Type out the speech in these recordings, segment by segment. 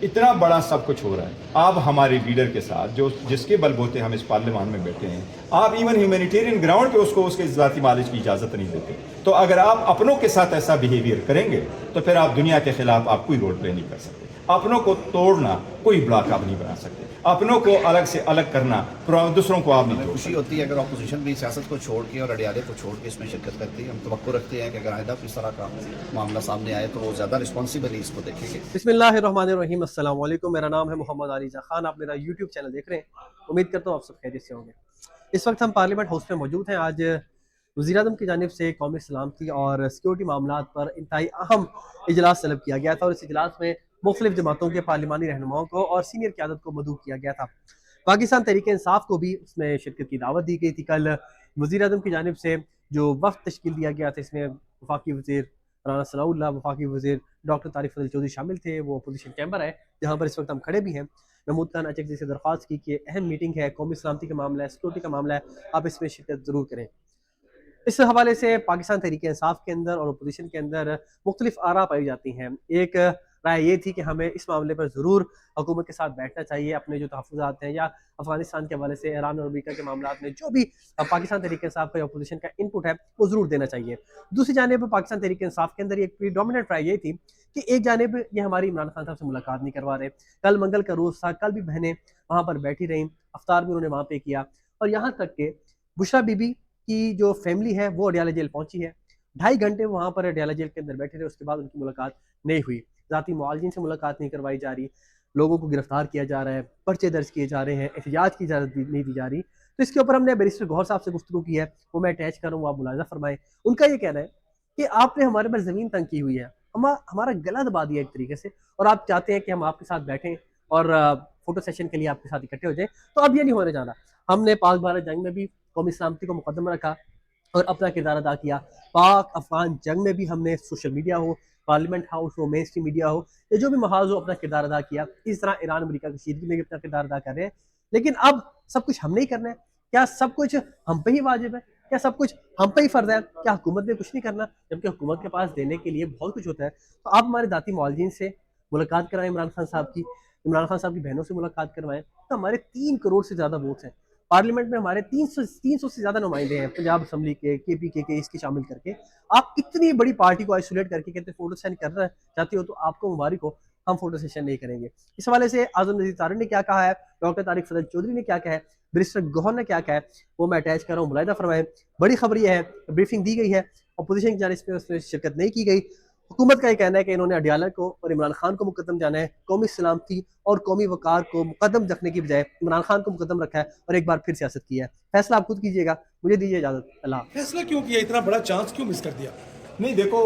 اتنا بڑا سب کچھ ہو رہا ہے، آپ ہمارے لیڈر کے ساتھ جو جس کے بل بوتے ہم اس پارلیمان میں بیٹھے ہیں، آپ ایون ہیومینیٹیرین گراؤنڈ پہ اس کے ذاتی مالج کی اجازت نہیں دیتے. تو اگر آپ اپنوں کے ساتھ ایسا بیہیویئر کریں گے تو پھر آپ دنیا کے خلاف آپ کوئی رول پلے نہیں کر سکتے. اپنوں کو توڑنا کوئی بلاک آپ نہیں بنا سکتے، اپنوں کو الگ سے الگ کرنا دوسروں کو آپ نہیں توڑ خوشی سکتے. ہوتی ہے اگر اپوزیشن بھی سیاست کو چھوڑ کے اور اڈیالے کو چھوڑ کے اس میں شرکت کرتی ہے. ہم توقع رکھتے ہیں کہ اگر آئندہ اس طرح کا معاملہ سامنے آئے تو وہ زیادہ رسپانسبلی اس کو دیکھیں گے. بسم اللہ الرحمن الرحیم. السلام علیکم. میرا نام ہے محمد علی خان. آپ میرا یوٹیوب چینل دیکھ رہے ہیں. امید کرتا ہوں آپ سب خیریت سے ہوں گے. اس وقت ہم پارلیمنٹ ہاؤس میں موجود ہیں. آج وزیر اعظم کی جانب سے قومی سلامتی اور سیکورٹی معاملات پر انتہائی اہم اجلاس طلب کیا گیا تھا، اور اس اجلاس میں مختلف جماعتوں کے پارلیمانی رہنماؤں کو اور سینئر قیادت کو مدعو کیا گیا تھا. پاکستان تحریک انصاف کو بھی اس میں شرکت کی دعوت دی گئی تھی. کل وزیر اعظم کی جانب سے جو وفد تشکیل دیا گیا تھا، اس میں وفاقی وزیر رانا ثناء اللہ، وفاقی وزیر ڈاکٹر طارق فضل چودھری شامل تھے. وہ اپوزیشن چیمبر ہے جہاں پر اس وقت ہم کھڑے بھی ہیں. محمود خان اچک جی سے درخواست کی کہ اہم میٹنگ ہے، قومی سلامتی کا معاملہ ہے، سیکورٹی کا معاملہ ہے، آپ اس میں شرکت ضرور کریں. اس حوالے سے پاکستان تحریک انصاف کے اندر اور اپوزیشن کے اندر مختلف آراء پائی جاتی ہیں. ایک رائے یہ تھی کہ ہمیں اس معاملے پر ضرور حکومت کے ساتھ بیٹھنا چاہیے. اپنے جو تحفظات ہیں یا افغانستان کے حوالے سے ایران اور امریکہ کے معاملات میں جو بھی پاکستان تحریک انصاف کا یا اپوزیشن کا انپٹ ہے وہ ضرور دینا چاہیے. دوسری جانب پاکستان تحریک انصاف کے اندر ایک پریڈومیننٹ رائے یہ تھی کہ ایک جانب یہ ہماری عمران خان صاحب سے ملاقات نہیں کروا رہے. کل منگل کا روز تھا، کل بھی بہنیں وہاں پر بیٹھی رہیں، افطار بھی انہوں نے وہاں پہ کیا، اور یہاں تک کہ بشرا بی بی کی جو فیملی ہے وہ اڈیالہ جیل پہنچی ہے. 2.5 گھنٹے وہاں پر اڈیالہ جیل کے اندر بیٹھے رہے. اس کے بعد ان کی ملاقات نہیں ہوئی. ذاتی معالجین سے ملاقات نہیں کروائی جا رہی، لوگوں کو گرفتار کیا جا رہا ہے، پرچے درج کیے جا رہے ہیں، احتجاج کی اجازت نہیں دی جا رہی. تو اس کے اوپر ہم نے بیرسٹر گوہر صاحب سے گفتگو کی ہے، وہ میں اٹیچ کروں، وہ آپ ملاحظہ فرمائیں. ان کا یہ کہنا ہے کہ آپ نے ہمارے پر زمین تنگ کی ہوئی ہے، ہمارا گلا دبا دیا ایک طریقے سے، اور آپ چاہتے ہیں کہ ہم آپ کے ساتھ بیٹھیں اور فوٹو سیشن کے لیے آپ کے ساتھ اکٹھے ہو جائیں. تو اب یہ نہیں ہونے جانا. ہم نے پاک بھارت جنگ میں بھی قومی سلامتی کو مقدم رکھا اور اپنا کردار ادا کیا. پاک افغان جنگ میں بھی ہم نے سوشل میڈیا ہو، پارلیمنٹ ہاؤس ہو، مین اسٹریم میڈیا ہو، یا جو بھی محاذ ہو، اپنا کردار ادا کیا. اس طرح ایران امریکہ کی کشیدگی میں بھی اپنا کردار ادا کر رہے ہیں. لیکن اب سب کچھ ہم نہیں کرنا ہے. کیا سب کچھ ہم پہ ہی واجب ہے؟ کیا سب کچھ ہم پہ ہی فرض ہے؟ کیا حکومت نے کچھ نہیں کرنا جبکہ حکومت کے پاس دینے کے لیے بہت کچھ ہوتا ہے؟ تو آپ ہمارے ذاتی معالجین سے ملاقات کرائیں، عمران خان صاحب کی بہنوں سے ملاقات کروائیں. تو ہمارے 3 کروڑ سے زیادہ ووٹس ہیں پارلیمنٹ میں، ہمارے 300 سے زیادہ نمائندے ہیں پنجاب اسمبلی کے پی کے اس کی شامل کر کے. آپ اتنی بڑی پارٹی کو آئسولیٹ کر کے کہتے ہیں فوٹو سیشن کرنا چاہتے ہو تو آپ کو مبارک ہو، ہم فوٹو سیشن نہیں کریں گے. اس حوالے سے اعظم نذیر طارق نے کیا کہا ہے، ڈاکٹر طارق فضل چودھری نے کیا کہا ہے، بیرسٹر گوہر نے کیا کہا ہے، وہ میں اٹیچ کر رہا ہوں، ملاحظہ فرمائیں. بڑی خبر یہ ہے، بریفنگ دی گئی ہے، اپوزیشن کی جانب سے اس میں شرکت نہیں کی گئی. حکومت کا یہ کہنا ہے کہ انہوں نے اڈیالہ کو اور عمران خان کو مقدم جانا ہے، قومی سلامتی اور قومی وقار کو مقدم رکھنے کی بجائے عمران خان کو مقدم رکھا ہے اور ایک بار پھر سیاست کی ہے. فیصلہ آپ خود کیجیے گا، مجھے دیجیے اجازت. اللہ. فیصلہ کیوں کیا؟ اتنا بڑا چانس کیوں مس کر دیا؟ نہیں دیکھو،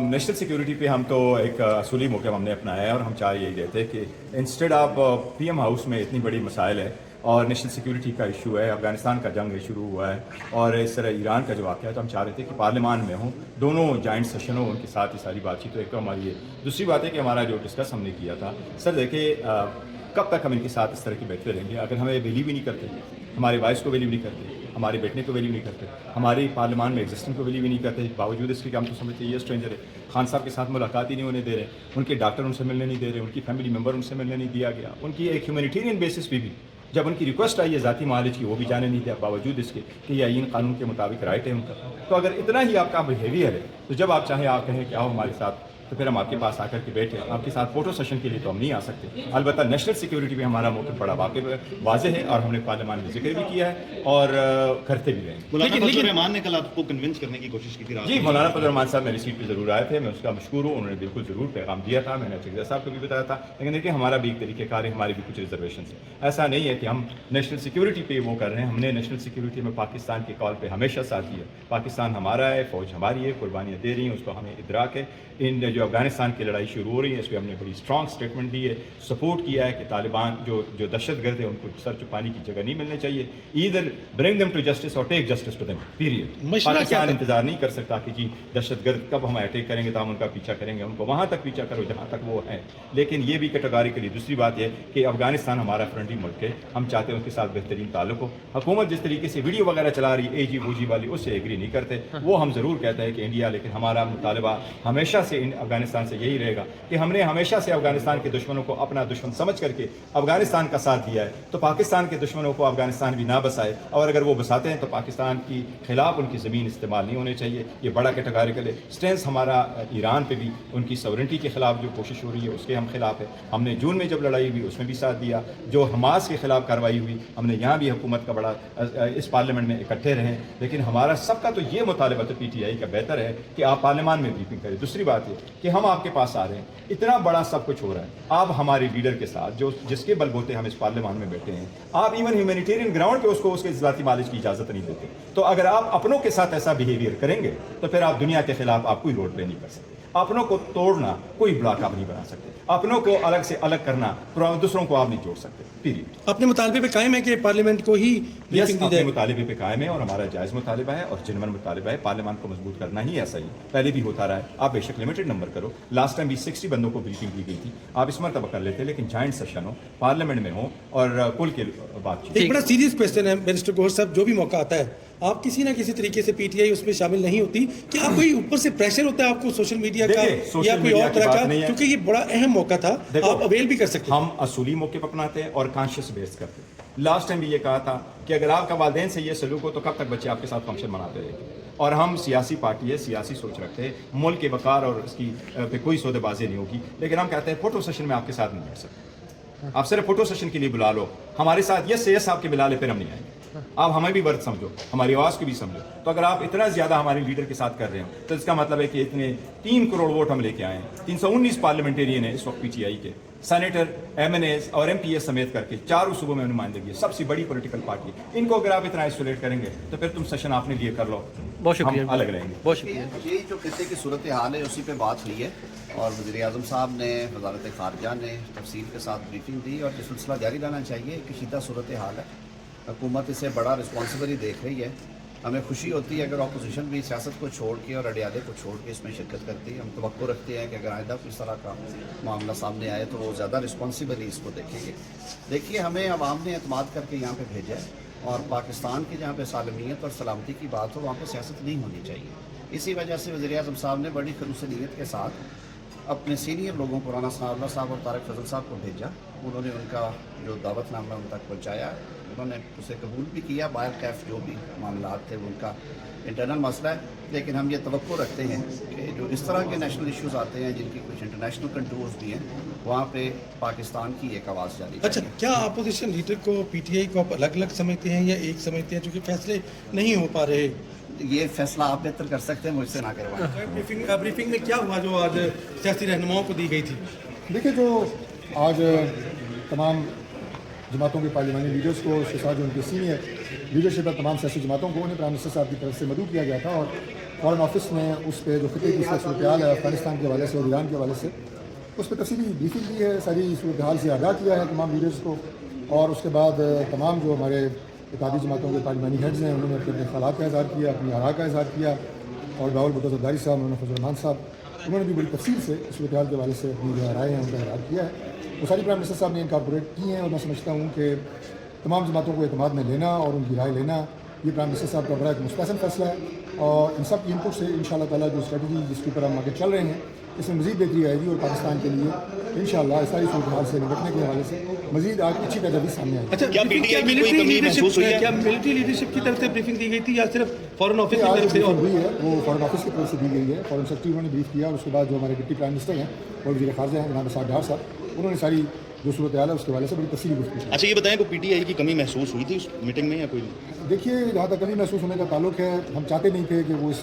نیشنل سیکیورٹی پہ ہم تو ایک اصولی موقع ہم نے اپنایا ہے، اور ہم چاہ یہی دیتے کہ instead of P M house میں اتنی بڑی مسائل ہے اور نیشنل سیکیورٹی کا ایشو ہے، افغانستان کا جنگ شروع ہوا ہے اور اس طرح ایران کا جو واقعہ ہے، تو ہم چاہ رہے تھے کہ پارلیمان میں ہوں، دونوں جوائنٹ سیشن ہوں، ان کے ساتھ یہ ساری بات چیت. تو ایک تو ہماری یہ دوسری بات ہے کہ ہمارا جو ڈسکس ہم نے کیا تھا، سر دیکھیں کب تک ہم ان کے ساتھ اس طرح کے بیٹھتے رہیں گے؟ اگر ہمیں ویلیو بھی نہیں کرتے، ہمارے وائس کو ویلیو نہیں کرتے، ہمارے بیٹھنے کو ویلیو نہیں کرتے، ہماری پارلیمان میں ایگزسٹنگ کو ویلیو بھی نہیں کرتے، باوجود اس کے کہ ہم تو سمجھتے ہیں یہ اسٹرینجر ہے. خان صاحب کے ساتھ ملاقات ہی نہیں ہونے دے رہے، ان کے ڈاکٹر ان سے ملنے نہیں دے رہے، ان کی فیملی ممبر ان سے ملنے نہیں دیا گیا. ان کی ایک ہیومینیٹیرین بیسس پہ بھی جب ان کی ریکویسٹ آئی ہے ذاتی معالج کی، وہ بھی جانے نہیں دیا، باوجود اس کے کہ یہ آئین قانون کے مطابق رائٹ ہے ان کا. تو اگر اتنا ہی آپ کا بہیویئر ہے تو جب آپ چاہیں آپ کہیں کہ آؤ ہمارے ساتھ، تو پھر ہم آپ کے پاس آ کر کے بیٹھے آپ کے ساتھ فوٹو سیشن کے لیے تو ہم نہیں آ سکتے. البتہ نیشنل سیکیورٹی پہ ہمارا موقف بڑا واضح ہے، اور ہم نے پارلیمان میں ذکر بھی کیا ہے اور کرتے بھی رہے ہیں. لیکن رحمان نے کل آپ کو کنونس کرنے کی کوشش کی تھی. جی، مولانا فضل الرحمان صاحب میری سیٹ پہ ضرور آئے تھے، میں اس کا مشکور ہوں، انہوں نے بالکل ضرور پیغام دیا تھا، میں نے چکزا صاحب کو بھی بتایا تھا. لیکن دیکھیں ہمارا بھی ایک طریقہ کار ہے، ہماری بھی کچھ ریزرویشنس ہیں. ایسا نہیں ہے کہ ہم نیشنل سیکیورٹی پہ وہ کر رہے ہیں. ہم نے نیشنل سیکیورٹی میں پاکستان کے کال پہ ہمیشہ ساتھ دیا. پاکستان ہمارا ہے، فوج ہماری ہے، قربانیاں دے رہی ہیں، اس کو ہمیں ادراک ہے. ان جو افغانستان کی لڑائی شروع ہو رہی ہے اس پہ ہم نے بڑی اسٹرانگ اسٹیٹمنٹ دی ہے، سپورٹ کیا ہے کہ طالبان جو دہشت گرد ہیں ان کو سر چھپانے کی جگہ نہیں ملنے چاہیے. Either bring them to justice or take justice to them, period. Pakistan انتظار نہیں کر سکتا کہ جی دہشت گرد کب ہمیں اٹیک کریں گے تو ہم ان کا پیچھا کریں گے. ان کو وہاں تک پیچھا کرو جہاں تک وہ ہیں. لیکن یہ بھی کیٹیگوریکلی دوسری بات یہ کہ افغانستان ہمارا فرنٹی ملک ہے، ہم چاہتے ہیں اس کے ساتھ بہترین تعلق ہو. حکومت جس طریقے سے ویڈیو وغیرہ چلا رہی ہے اے جی والی، اس سے ایگری نہیں کرتے. وہ ہم ضرور کہتے ہیں کہ انڈیا، لیکن ہمارا مطالبہ ہمیشہ سے ان अफगानिस्तान से यही रहेगा कि हमने हमेशा से अफगानिस्तान के दुश्मनों को अपना दुश्मन समझ करके अफगानिस्तान का साथ दिया है, तो पाकिस्तान के दुश्मनों को अफगानिस्तान भी ना बसाए, और अगर वो बसाते हैं तो पाकिस्तान की खिलाफ उनकी ज़मीन इस्तेमाल नहीं होनी चाहिए। ये बड़ा कैटेगोरिकल है। स्टेंस हमारा ईरान पे भी उनकी सॉवरेंटी के खिलाफ जो कोशिश हो रही है उसके हम खिलाफ है। हमने जून में जब लड़ाई हुई उसमें भी साथ दिया। जो हमास के खिलाफ कार्रवाई हुई हमने यहाँ भी हुकूमत का बड़ा इस पार्लियामेंट में इकट्ठे रहें। लेकिन हमारा सबका तो ये मुतालबा तो PTI का बेहतर है कि आप पार्लियामान में ब्रीफिंग करें। दूसरी बात है कि हम आपके पास आ रहे हैं, इतना बड़ा सब कुछ हो रहा है, आप हमारे लीडर के साथ जो जिसके बलबूते हम इस पार्लियामान में बैठे हैं, आप इवन ह्यूमैनिटेरियन ग्राउंड पे उसको उसके ज़ाती मालिश की इजाज़त नहीं देते। तो अगर आप अपनों के साथ ऐसा बिहेवियर करेंगे तो फिर आप दुनिया के खिलाफ आप कोई रोल प्ले नहीं कर सकते। अपनों को तोड़ना कोई ब्लॉक आप नहीं बना सकते, अपनों को अलग से अलग करना दूसरों को आप नहीं जोड़ सकते। पीरियड। अपने मुतालबे पे कायम है कि पार्लियामेंट को ही ब्रीफिंग दी अपने जाए। मुतालिबे पे कायम है और हमारा जायज़ मुतालिबा है और जिनवन मुतालिबा है। पार्लियामान को मजबूत करना ही ऐसा ही पहले भी होता रहा है। आप बेशक लिमिटेड नंबर करो, लास्ट टाइम भी 60 बंदों को ब्रीफिंग दी गई थी, आप इस मरतबा कर लेते, लेकिन जॉइंट सेशन हो, पार्लियामेंट में हो और कुल के बातचीत। एक बड़ा सीरियस क्वेश्चन है बैरिस्टर गौहर साहब, जो भी मौका आता है आप किसी ना किसी तरीके से PTI उसमें शामिल नहीं होती, कि आप कोई ऊपर से प्रेशर होता है आपको सोशल मीडिया का या कोई और तरह का, क्योंकि ये बड़ा अहम मौका था, आप अवेल भी कर सकते हैं। हम असूली मौके पर अपनाते हैं और कॉन्शियस बेस करते हैं। लास्ट टाइम भी ये कहा था कि अगर आपका वालिदैन से ये सलूक हो तो कब तक बच्चे आपके साथ फंक्शन मनाते रहेंगे। और हम सियासी पार्टी है, सियासी सोच रखते हैं, मुल्क के वकार और इसकी पे कोई सौदेबाजी नहीं होगी, लेकिन हम कहते हैं फोटो सेशन में आपके साथ नहीं बैठ सकते। आप सिर्फ फोटो सेशन के लिए बुला लो हमारे साथ, यस आपके बुला ले, फिर हम नहीं आएंगे। आप हमें भी वर्थ समझो, हमारी आवाज़ को भी समझो। तो अगर आप इतना ज़्यादा हमारे लीडर के साथ कर रहे हो तो इसका मतलब है कि इतने 3 करोड़ वोट हम लेके आए हैं। 319 पार्लियामेंटेरियन है इस वक्त PTI के, सेनेटर, MNAs और MPs समेत करके 4 सूबों में नुमाइंदगी है, सबसे बड़ी पॉलिटिकल पार्टी है। इनको अगर आप इतना आइसोलेट करेंगे तो फिर तुम सेशन आपने लिए कर लो, बहुत शुक्रिया, हम अलग रहेंगे। बहुत शुक्रिया। ये जो खत्े की सूरत हाल है उसी पे बात हुई है और वज़ीर आज़म साहब ने, वज़ारत ख़ारजा ने तफसील के साथ ब्रीफिंग दी और ये सिलसिला जारी रहना चाहिए। एक कशीदा सूरत हाल है, हुकूमत इसे बड़ा रिस्पॉन्सिबली देख रही है। हमें खुशी होती है अगर अपोजिशन भी सियासत को छोड़ के और अडियाले को छोड़ के इसमें शिरकत करती है। हम तवक्को रखते हैं कि अगर आइंदा किस तरह का मामला सामने आए तो वो ज़्यादा रिस्पॉन्सिबली इसको देखेंगे। देखिए, हमें अवाम ने एतमाद करके यहाँ पे भेजा है और पाकिस्तान की जहाँ पे सालमियत और सलामती की बात हो वहाँ पे सियासत नहीं होनी चाहिए। इसी वजह से वज़ीर आज़म साहब ने बड़ी खलूस नीयत के साथ अपने सीनियर लोगों को, राना सनाउल्लाह साहब और तारिक फजल साहब को भेजा। उन्होंने उनका जो दावतनामा उन तक पहुँचाया, उन्होंने उसे कबूल भी किया। बाहर कैफ जो भी मामला थे वो उनका इंटरनल मसला है, लेकिन हम ये तवक्को रखते हैं कि जो इस तरह के नेशनल इश्यूज़ आते हैं जिनकी कुछ इंटरनेशनल कंट्रोल्स भी हैं, वहाँ पे पाकिस्तान की एक आवाज़ जारी। अच्छा, क्या अपोजिशन लीडर को PTI को आप अलग अलग समझते हैं या एक समझते हैं, चूँकि फैसले नहीं हो पा रहे? ये फैसला आप बेहतर कर सकते हैं, मुझसे ना करवाएं। ब्रीफिंग में क्या हुआ जो आज सियासी रहनुमाओं को दी गई थी? देखिए, जो आज तमाम जमातों के पार्लियामानी लीडर्स को, उसके साथ जो उनके सीनियर लीडरशिप है तमाम सियासी जमातों को, उन्हें प्राइम मिनिस्टर साहब की तरफ से मदऊ किया गया था और फॉरेन ऑफिस ने उस पर जो खिते की सूरत हाल है अफगानिस्तान के हवाले से और ईरान के हवाले से उस पर तफसीली ब्रीफिंग दी है, सारी सूरत हाल से आगाह किया है तमाम लीडर्स को। और उसके बाद तमाम जो हमारे इत्तेहादी जमातों के पार्लियामानी हेड्स हैं उन्होंने अपने ख्यालात का इज़हार किया, अपनी आरा का इज़हार किया। और बाउल भुट्टो ज़रदारी साहब, उन्होंने फजल रहमान साहब, उन्होंने भी बड़ी तफसील से सूरत हाल के हवाले से अपनी जो राय हैं उनका इज़हार किया है। वो सारी प्राइम मिनिस्टर साहब ने इनकॉर्पोरेट की हैं और मैं समझता हूँ कि तमाम जमातों को एतमाद में लेना और उनकी राय लेना ये प्राइम मिनिस्टर साहब का बड़ा एक मुस्तहसन फैसला है। और इन सब की इनपुट से इंशाअल्लाह ताला जो स्ट्रेटजी जिसके ऊपर हम आगे चल रहे हैं इसमें मज़ीद बेहतरी आएगी और पाकिस्तान के लिए इंशाअल्लाह सारी सूरत हाल से निपटने के हवाले से मज़ीद आगे अच्छी तजवीज़ सामने आएगी। अच्छा, क्या PTI की कोई कमी महसूस हुई है? क्या मिलिट्री लीडरशिप की तरफ से ब्रीफिंग दी गई थी या सिर्फ फॉरेन ऑफिस की आज तरफ से? ब्रीफिंग हुई है, वो फॉरेन ऑफिस की तरफ से दी गई है। फॉरेन सेक्रेटरी उन्होंने ब्रीफ किया और उसके बाद जो हमारे डिप्टी प्राइम मिनिस्टर हैं और वज़ीर ख़ारजा हैं जनाब साद डार साहब, उन्होंने सारी जो सूरत हाल है उसके हवाले से बड़ी तफसीली गुफ्तगू की। अच्छा, ये बताएं कि PTI की कमी महसूस हुई थी उस मीटिंग में या कोई? देखिए, जहाँ तक कमी महसूस होने का ताल्लुक है, हम चाहते नहीं थे कि वो इस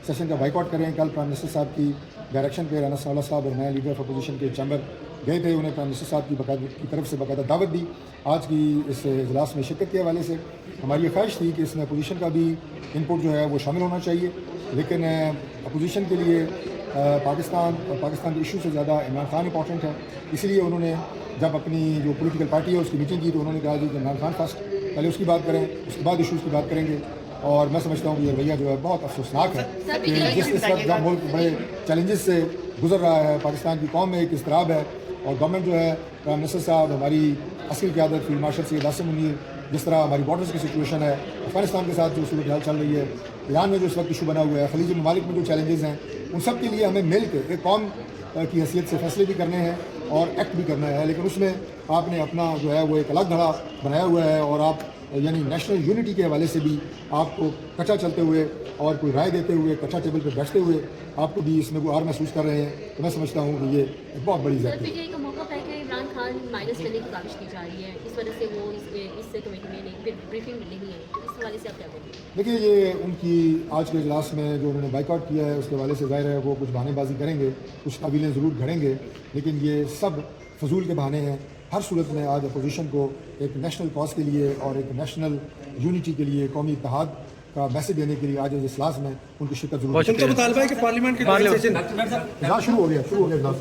सेशन का बाइकआउट करें। कल प्राइम मिनिस्टर साहब की डायरेक्शन पे राना सनाउल्लाह साहब और नया लीडर ऑफ अपोजिशन के चैम्बर गए थे, उन्हें प्राइम मिनिस्टर साहब की तरफ से बाकायदा दावत दी आज की इस इजलास में शिरकत के हवाले से। हमारी ये ख्वाहिश थी कि इसमें अपोजिशन का भी इनपुट जो है वो शामिल होना चाहिए, लेकिन अपोजिशन के लिए पाकिस्तान और पाकिस्तान के इशू से ज़्यादा इमरान खान इंपॉर्टेंट है। इसलिए उन्होंने जब अपनी जो पॉलिटिकल पार्टी है उसकी मीटिंग की तो उन्होंने कहा कि इमरान खान फर्स्ट, पहले उसकी बात करें, उसके बाद इशूज़ की बात करेंगे। और मैं समझता हूँ कि ये रवैया जो है बहुत अफसोसनाक है कि जिस इस वक्त जब मुल्क बड़े चैलेंजेस से गुजर रहा है, पाकिस्तान की कौम में एक इज़्तिराब है और गवर्नमेंट जो है, प्राइम मिनिस्टर साहब, हमारी असली क़यादत फील्ड मार्शल सैयद आसिम मुनीर, जिस तरह हमारी बॉर्डर्स की सिचुएशन है, अफगानिस्तान के साथ जो सूरत हाल चल रही है, ईरान में जो इस वक्त इशू बना हुआ है, खलीज ममालिक में जो चैलेंजेस हैं, उन सब के लिए हमें मिल के एक कौम की हैसियत से फैसले भी करने हैं और एक्ट भी करना है, लेकिन उसमें आपने अपना जो है वो एक अलग धड़ा बनाया हुआ है और आप यानी नेशनल यूनिटी के हवाले से भी आपको कच्चा चलते हुए और कोई राय देते हुए कच्चा टेबल पर बैठते हुए आपको भी इसमें गुहार महसूस कर रहे हैं, तो मैं समझता हूँ कि ये एक बहुत बड़ी ज़्यादती है। पीटीआई का मौका है कि इमरान खान माइनस करने की काविश की जा रही है, इस वजह से वो इस कमेटी में नहीं, ब्रीफिंग नहीं है, इस हवाले से आप क्या बोलेंगे? देखिए, ये उनकी आज के इजलास में जो उन्होंने बाइकआउट किया है उसके हवाले से ज़ाहिर है वो कुछ बहानेबाजी करेंगे, कुछ काबिलें ज़रूर घड़ेंगे, लेकिन ये सब फजूल के बहाने हैं। हर सूरत में आज अपोजिशन को एक नेशनल कॉज के लिए और एक नेशनल यूनिटी के लिए, कौमी इत्तेहाद का मैसेज देने के लिए आज इस इजलास में उनकी शिरकत जरूर। उनका मुतालबा है कि पार्लियामेंट के शुरू हो गया इजलास।